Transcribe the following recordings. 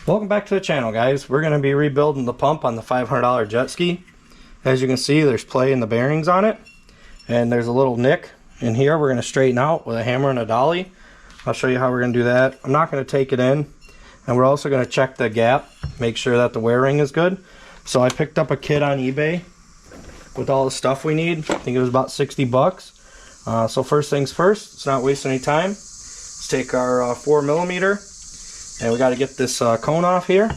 Welcome back to the channel, guys. We're going to be rebuilding the pump on the $500 jet ski. As you can see, there's play in the bearings on it, and there's a little nick in here we're going to straighten out with a hammer and a dolly. I'll show you how we're going to do that. I'm not going to take it in, and we're also going to check the gap, make sure that the wear ring is good. So I picked up a kit on eBay with all the stuff we need. I think it was about 60 bucks. So first things first, let's not waste any time. Let's take our 4mm. And we got to get this cone off here.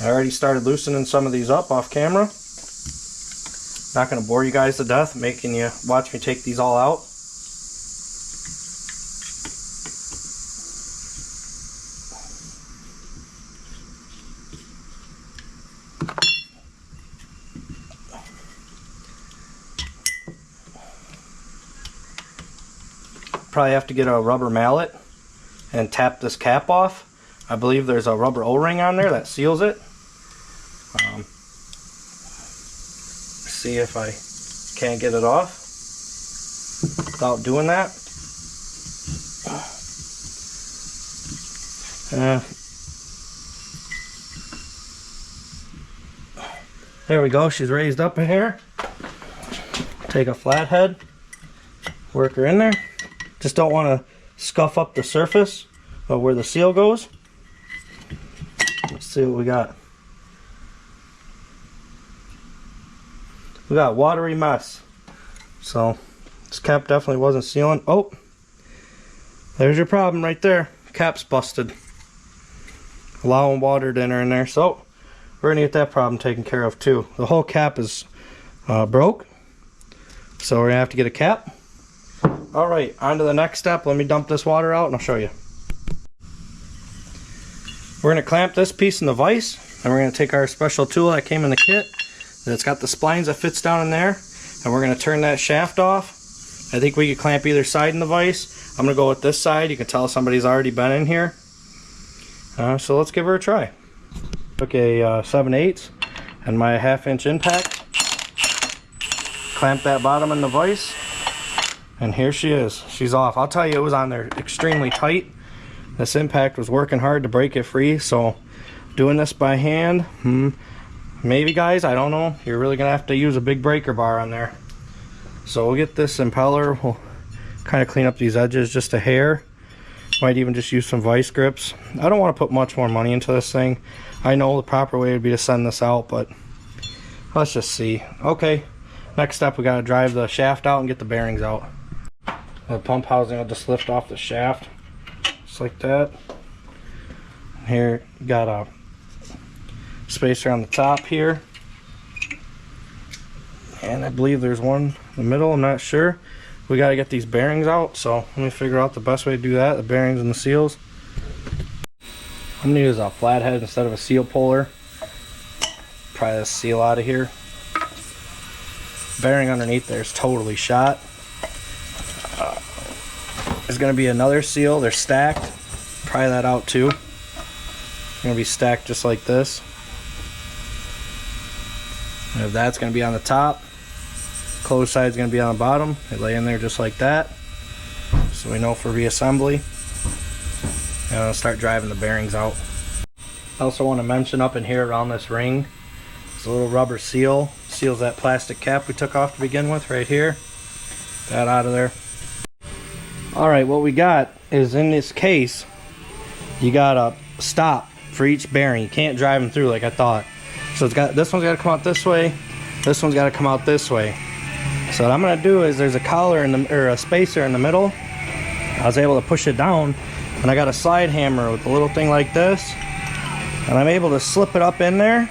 I already started loosening some of these up off camera. Not going to bore you guys to death making you watch me take these all out. Probably have to get a rubber mallet and tap this cap off. I believe there's a rubber O-ring on there that seals it. See if I can't get it off without doing that. There we go, she's raised up in here. Take a flathead, work her in there. Just don't want to scuff up the surface of where the seal goes. Let's see what we got. We got watery mess. So this cap definitely wasn't sealing. Oh, there's your problem right there. Cap's busted. Allowing water to enter in there. So we're gonna get that problem taken care of too. The whole cap is broke. So we're gonna have to get a cap. Alright, on to the next step. Let me dump this water out and I'll show you. We're going to clamp this piece in the vise, and we're going to take our special tool that came in the kit that's got the splines that fits down in there, and we're going to turn that shaft off. I think we could clamp either side in the vise. I'm going to go with this side. You can tell somebody's already been in here. So let's give her a try. Took a 7/8 and my 1/2" impact. Clamp that bottom in the vise. And here she is. She's off. I'll tell you, it was on there extremely tight. This impact was working hard to break it free. So doing this by hand, maybe guys, I don't know. You're really gonna have to use a big breaker bar on there. So we'll get this impeller. We'll kind of clean up these edges just a hair. Might even just use some vice grips. I don't want to put much more money into this thing. I know the proper way would be to send this out, but let's just see. Okay, next step, we gotta drive the shaft out and get the bearings out. The pump housing will just lift off the shaft, just like that. Here, got a spacer on the top here. And I believe there's one in the middle, I'm not sure. We gotta get these bearings out, so let me figure out the best way to do that, the bearings and the seals. I'm gonna use a flathead instead of a seal puller. Pry this seal out of here. Bearing underneath there is totally shot. There's going to be another seal. They're stacked. Pry that out too. They're going to be stacked just like this. And if that's going to be on the top, closed side is going to be on the bottom. They lay in there just like that. So we know for reassembly. And I'll start driving the bearings out. I also want to mention up in here around this ring, there's a little rubber seal. Seals that plastic cap we took off to begin with right here. That out of there. Alright, what we got is in this case, you got a stop for each bearing. You can't drive them through like I thought. So it's got, this one's got to come out this way, this one's got to come out this way. So what I'm going to do is there's a collar in the, or a spacer in the middle. I was able to push it down, and I got a slide hammer with a little thing like this, and I'm able to slip it up in there.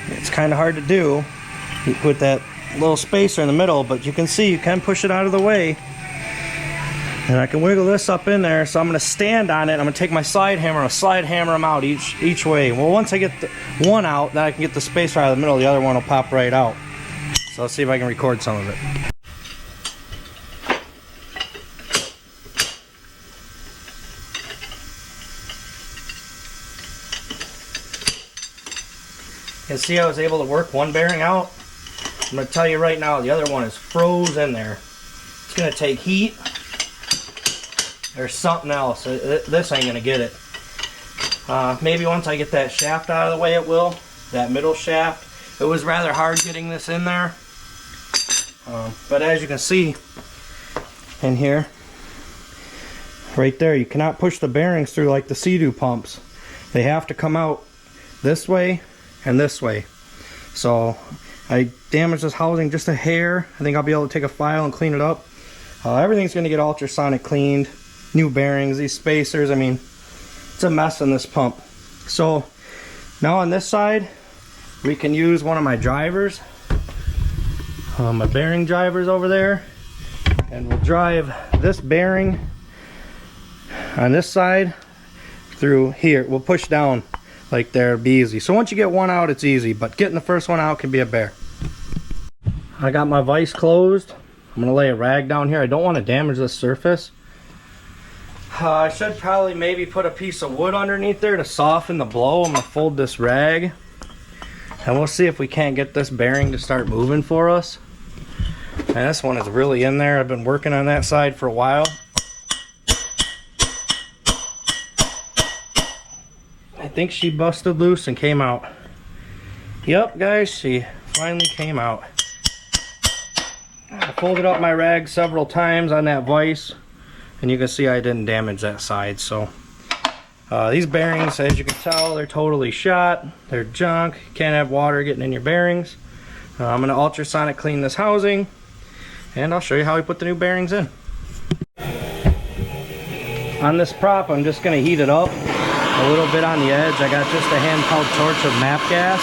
It's kind of hard to do with that little spacer in the middle, but you can see you can push it out of the way, and I can wiggle this up in there. So I'm going to stand on it. I'm going to take my slide hammer and slide hammer them out each way. Well, once I get the one out, then I can get the spacer out of the middle. The other one will pop right out. So let's see if I can record some of it. You can see I was able to work one bearing out. I'm going to tell you right now, the other one is froze in there. It's going to take heat there's something else. This ain't gonna get it. Maybe once I get that shaft out of the way it will. That middle shaft. It was rather hard getting this in there. But as you can see in here, right there, you cannot push the bearings through like the Sea-Doo pumps. They have to come out this way and this way. So I damaged this housing just a hair. I think I'll be able to take a file and clean it up. Everything's going to get ultrasonic cleaned. New bearings, these spacers. I mean, it's a mess in this pump. So now on this side, we can use one of my drivers. My bearing drivers over there. And we'll drive this bearing on this side through here. We'll push down like there, it'll be easy. So once you get one out, it's easy, but getting the first one out can be a bear. I got my vise closed. I'm gonna lay a rag down here. I don't want to damage this surface. I should probably maybe put a piece of wood underneath there to soften the blow. I'm gonna fold this rag and we'll see if we can't get this bearing to start moving for us. And this one is really in there. I've been working on that side for a while. I think she busted loose and came out. Yep, guys, she finally came out. I folded up my rag several times on that vise, and you can see I didn't damage that side. So these bearings, as you can tell, they're totally shot. They're junk. You can't have water getting in your bearings. I'm going to ultrasonic clean this housing, and I'll show you how we put the new bearings in. On this prop, I'm just going to heat it up a little bit on the edge. I got just a handheld torch of MAP gas.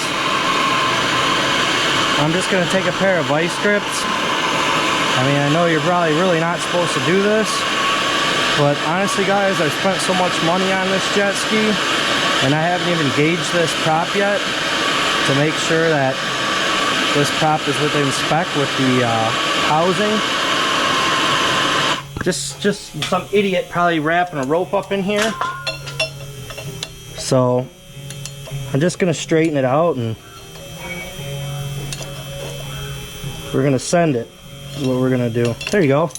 I'm just going to take a pair of vice grips. I mean, I know you're probably really not supposed to do this, but honestly guys, I've spent so much money on this jet ski and I haven't even gauged this prop yet to make sure that this prop is within spec with the housing. Just some idiot probably wrapping a rope up in here. So I'm just gonna straighten it out and we're gonna send it. Is what we're gonna do. There you go.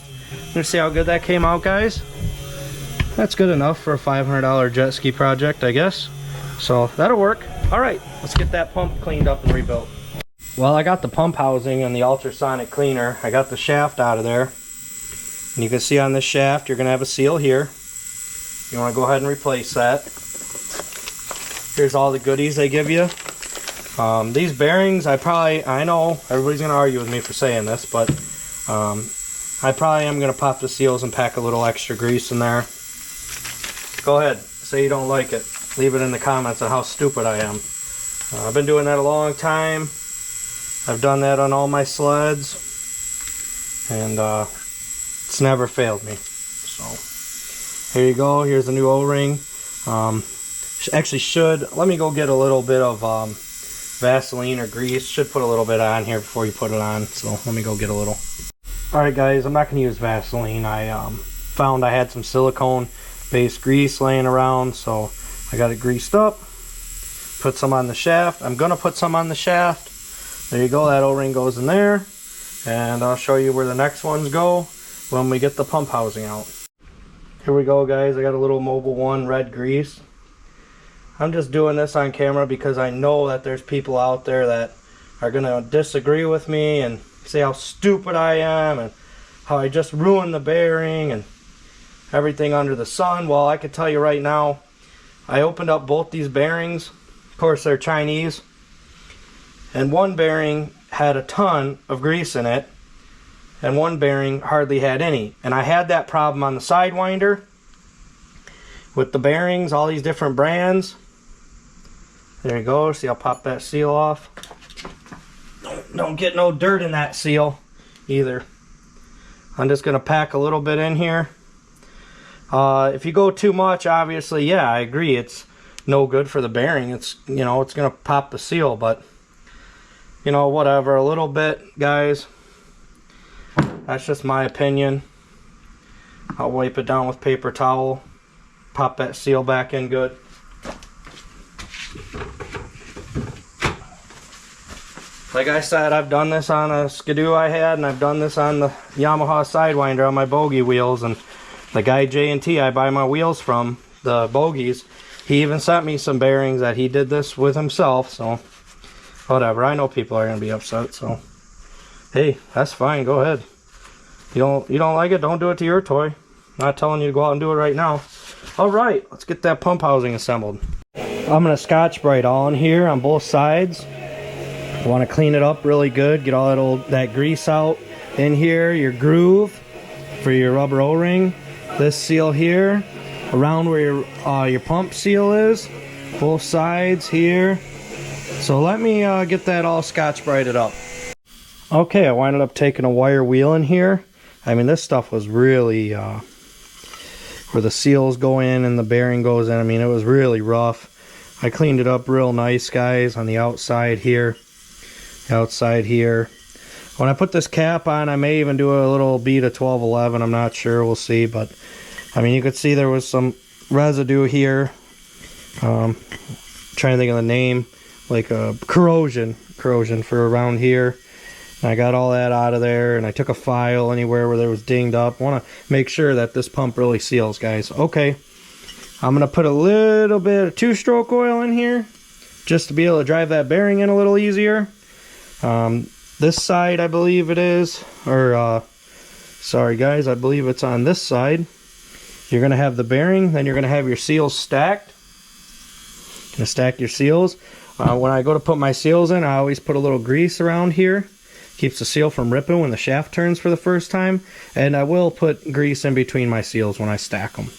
Gonna see how good that came out, guys. That's good enough for a $500 jet ski project, I guess. So that'll work. All right, let's get that pump cleaned up and rebuilt. Well, I got the pump housing and the ultrasonic cleaner. I got the shaft out of there. And you can see on this shaft, you're gonna have a seal here. You wanna go ahead and replace that. Here's all the goodies they give you. These bearings, I know everybody's gonna argue with me for saying this, but I probably am gonna pop the seals and pack a little extra grease in there. Go ahead, say you don't like it. Leave it in the comments on how stupid I am. I've been doing that a long time. I've done that on all my sleds, and it's never failed me. So here you go. Here's a new O-ring. Actually, let me go get a little bit of Vaseline or grease. Should put a little bit on here before you put it on. So let me go get a little. Alright guys, I'm not going to use Vaseline. I found I had some silicone based grease laying around, so I got it greased up. Put some on the shaft. I'm going to put some on the shaft. There you go, that O-ring goes in there. And I'll show you where the next ones go when we get the pump housing out. Here we go guys, I got a little Mobil 1 red grease. I'm just doing this on camera because I know that there's people out there that are going to disagree with me and say how stupid I am and how I just ruined the bearing and everything under the sun. Well, I can tell you right now, I opened up both these bearings. Of course, they're Chinese. And one bearing had a ton of grease in it, and one bearing hardly had any. And I had that problem on the Sidewinder with the bearings, all these different brands. There you go. See, I'll pop that seal off. Don't get no dirt in that seal either. I'm just going to pack a little bit in here. If you go too much, obviously, yeah, I agree. It's no good for the bearing. It's, you know, it's going to pop the seal, but you know, whatever, a little bit, guys. That's just my opinion. I'll wipe it down with paper towel. Pop that seal back in good. Like I said, I've done this on a Skidoo I had, and I've done this on the Yamaha Sidewinder on my bogey wheels, and The guy J&T I buy my wheels from, the bogies, he even sent me some bearings that he did this with himself, so whatever. I know people are going to be upset, so hey, that's fine, go ahead. You don't like it, don't do it to your toy. I'm not telling you to go out and do it right now. Alright, let's get that pump housing assembled. I'm going to Scotch-Brite all in here on both sides. I want to clean it up really good, get all that grease out. In here, your groove for your rubber O-ring. This seal here, around where your pump seal is. Both sides here. So let me get that all Scotch-Brited up. Okay, I winded up taking a wire wheel in here. I mean, this stuff was really, where the seals go in and the bearing goes in, I mean, it was really rough. I cleaned it up real nice, guys, on the outside here. Outside here. When I put this cap on, I may even do a little bead of 1211. I'm not sure. We'll see. But, I mean, you could see there was some residue here. Trying to think of the name. Like a corrosion for around here. And I got all that out of there. And I took a file anywhere where there was dinged up. I want to make sure that this pump really seals, guys. Okay. I'm going to put a little bit of 2-stroke oil in here. Just to be able to drive that bearing in a little easier. This side, I believe it is, or sorry guys, I believe it's on this side. You're going to have the bearing, then you're going to have your seals stacked. Going to stack your seals. When I go to put my seals in, I always put a little grease around here. Keeps the seal from ripping when the shaft turns for the first time. And I will put grease in between my seals when I stack them.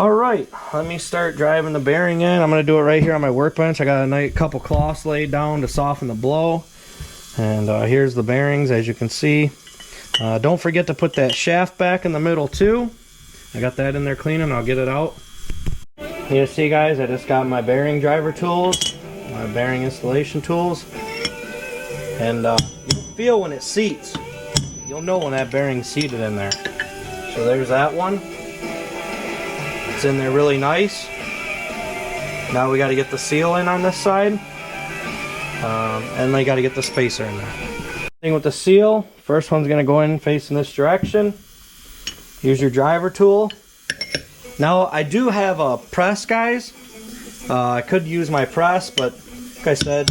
Alright, let me start driving the bearing in. I'm going to do it right here on my workbench. I got a nice couple cloths laid down to soften the blow. And here's the bearings, as you can see. Don't forget to put that shaft back in the middle too. I got that in there cleaning. I'll get it out. You see, guys, I just got my bearing driver tools, my bearing installation tools. And you'll feel when it seats. You'll know when that bearing's seated in there. So there's that one. It's in there really nice. Now we got to get the seal in on this side. And they got to get the spacer in there. Thing with the seal, first one's going to go in facing this direction. Use your driver tool. Now I do have a press, guys. I could use my press, but like I said,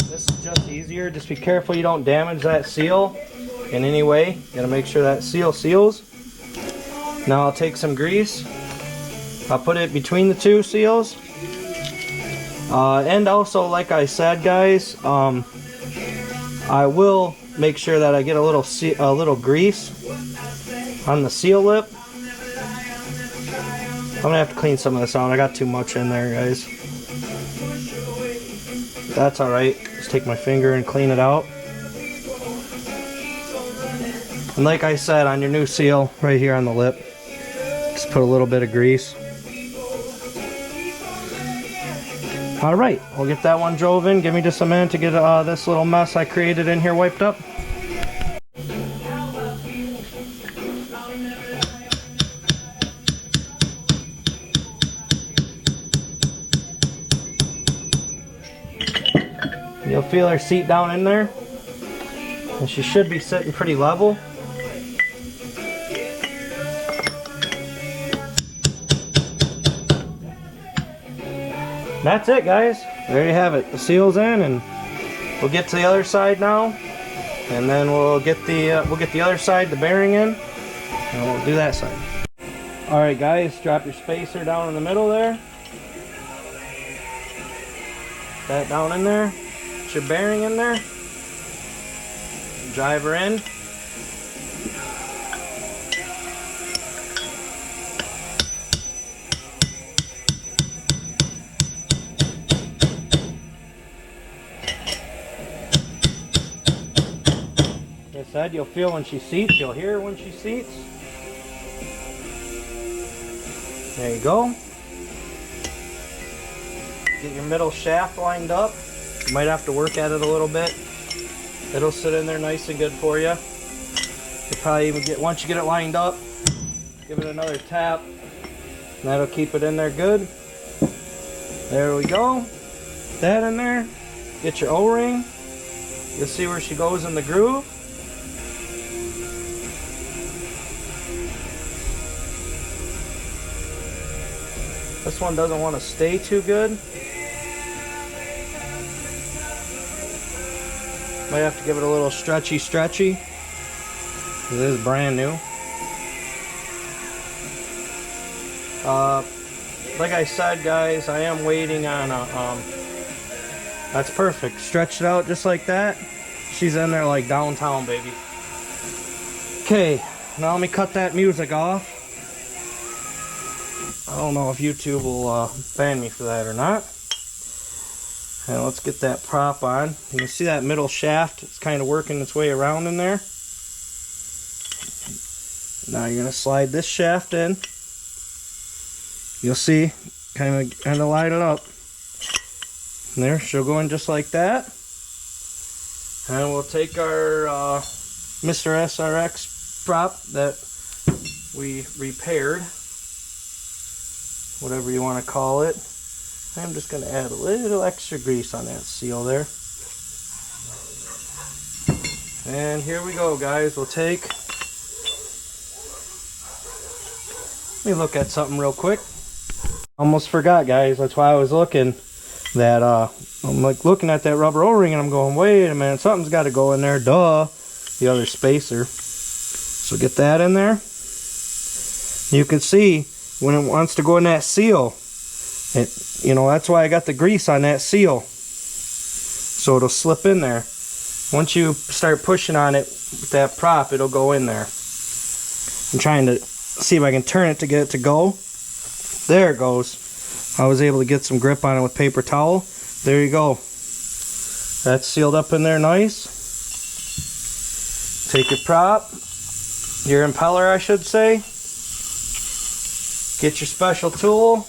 this is just easier. Just be careful you don't damage that seal in any way. You got to make sure that seal seals. Now I'll take some grease. I'll put it between the two seals. And also, like I said, guys, I will make sure that I get a little grease on the seal lip. I'm gonna have to clean some of this out. I got too much in there, guys. That's all right. Just take my finger and clean it out. And like I said, on your new seal, right here on the lip, just put a little bit of grease. Alright, we'll get that one drove in. Give me just a minute to get this little mess I created in here wiped up. You'll feel her seat down in there. And she should be sitting pretty level. That's it, guys. There you have it. The seal's in, and we'll get to the other side now, and then we'll get the other side, the bearing in, and we'll do that side. All right, guys. Drop your spacer down in the middle there. That down in there. Put your bearing in there. Drive her in. Like I said, you'll feel when she seats, you'll hear when she seats. There you go. Get your middle shaft lined up. You might have to work at it a little bit. It'll sit in there nice and good for you. You'll probably even get, once you get it lined up, give it another tap. And that'll keep it in there good. There we go. That in there. Get your O-ring. You'll see where she goes in the groove. This one doesn't want to stay too good. Might have to give it a little stretchy. It is brand new. Like I said, guys, I am waiting on a, that's perfect. Stretch it out just like that. She's in there like downtown, baby. Okay, now let me cut that music off. I don't know if YouTube will ban me for that or not. And let's get that prop on. You can see that middle shaft. It's kind of working its way around in there. Now you're gonna slide this shaft in. You'll see, kind of line it up. And there, she'll go in just like that. And we'll take our Mr. SRX prop that we repaired, whatever you want to call it. I'm just going to add a little extra grease on that seal there. And here we go, guys. We'll take, let me look at something real quick. Almost forgot, guys. That's why I was looking that I'm like looking at that rubber O-ring and I'm going, wait a minute, something's got to go in there. Duh. The other spacer. So get that in there. You can see when it wants to go in that seal, it, you know, that's why I got the grease on that seal, so it'll slip in there. Once you start pushing on it with that prop, it'll go in there. I'm trying to see if I can turn it to get it to go. There it goes. I was able to get some grip on it with paper towel. There you go. That's sealed up in there nice. Take your prop, your impeller I should say. Get your special tool.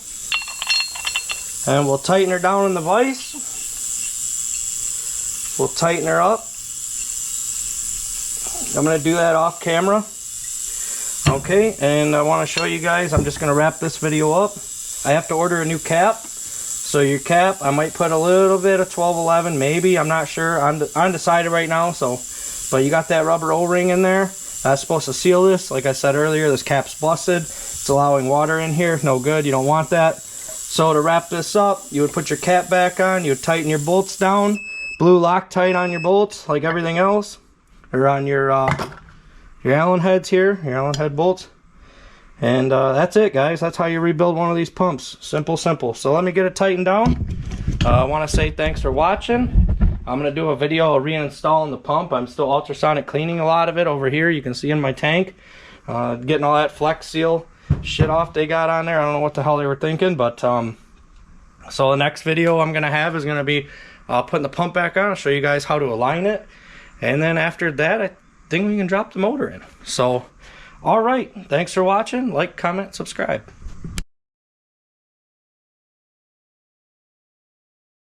And we'll tighten her down in the vise. We'll tighten her up. I'm going to do that off camera. Okay, and I want to show you guys, I'm just going to wrap this video up. I have to order a new cap. So your cap, I might put a little bit of 1211, maybe, I'm not sure. I'm undecided right now. So, but you got that rubber O-ring in there. That's supposed to seal this. Like I said earlier, this cap's busted. It's allowing water in here. No good, you don't want that. So to wrap this up, you would put your cap back on, you would tighten your bolts down, blue Loctite on your bolts like everything else, or on your Allen heads here, your Allen head bolts. And that's it, guys. That's how you rebuild one of these pumps. Simple. So let me get it tightened down. I want to say thanks for watching. I'm going to do a video of reinstalling the pump. I'm still ultrasonic cleaning a lot of it over here. You can see in my tank. Getting all that Flex Seal shit off they got on there. I don't know what the hell they were thinking, but so the next video I'm gonna have is gonna be putting the pump back on. I'll show you guys how to align it, and then after that I think we can drop the motor in. So all right, thanks for watching. Like, comment, subscribe.